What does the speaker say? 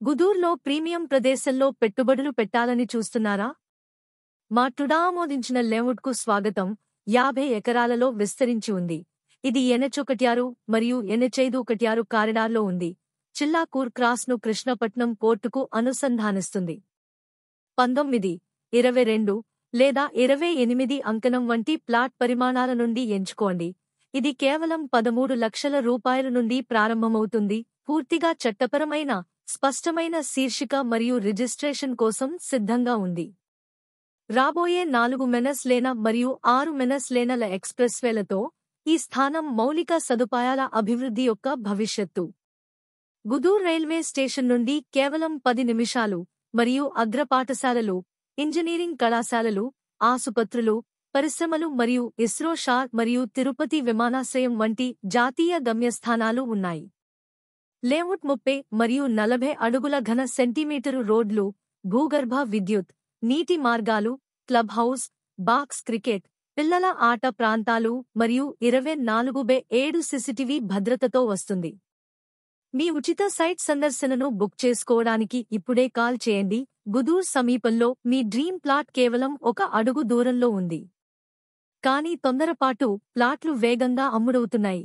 గుదూర్లో premium ప్రదేశంలో పెట్టుబడులు పెట్టాలని చూస్తున్నారా? మా టుడా ఆమోదించిన లేఅవుట్కు స్వాగతం. 50 ఎకరాలలో విస్తరించి ఉంది. ఇది NH-16 మరియు NH-516 కారిడార్లో ఉంది. చిల్లాకూర్ క్రాస్ను కృష్ణపట్నం పోర్టుకు అనుసంధానిస్తుంది. 19, 22 లేదా 28 అంకణం వంటి ప్లాట్ పరిమాణాల నుండి ఎంచుకోండి. ఇది కేవలం 13 లక్షల రూపాయల నుండి ప్రారంభమవుతుంది. పూర్తిగా చట్టపరమైన, స్పష్టమైన శీర్షిక మరియు రిజిస్ట్రేషన్ కోసం సిద్ధంగా ఉంది. రాబోయే 4 మెనస్ లేన మరియు 6 మెనస్ లేనల ఎక్స్‌ప్రెస్వేలతో ఈ స్థానం మౌలిక సదుపాయాల అభివృద్ధి యొక్క భవిష్యత్తు. గుదూర్ రైల్వే స్టేషన్ నుండి కేవలం 10 నిమిషాలు మరియు అగ్ర పాఠశాలలు, ఇంజనీరింగ్ కళాశాలలు, ఆసుపత్రులు, పరిశ్రమలు మరియు ఇస్రో షార్ మరియు తిరుపతి విమానాశ్రయం వంటి జాతీయ గమ్యస్థానాలు ఉన్నాయి. లేఅవుట్ 30 మరియు 40 అడుగుల ఘన సెంటీమీటరు రోడ్లు, భూగర్భ విద్యుత్, నీటి మార్గాలు, క్లబ్ హౌస్, బాక్స్ క్రికెట్, పిల్లల ఆట ప్రాంతాలు మరియు 24/7 CCTV భద్రతతో వస్తుంది. మీ ఉచిత సైట్ సందర్శనను బుక్ చేసుకోవడానికి ఇప్పుడే కాల్ చేయండి. గుదూర్ సమీపంలో మీ డ్రీమ్ ప్లాట్ కేవలం 1 అడుగు దూరంలో ఉంది. కానీ తొందరపాటు, ప్లాట్లు వేగంగా అమ్ముడవుతున్నాయి.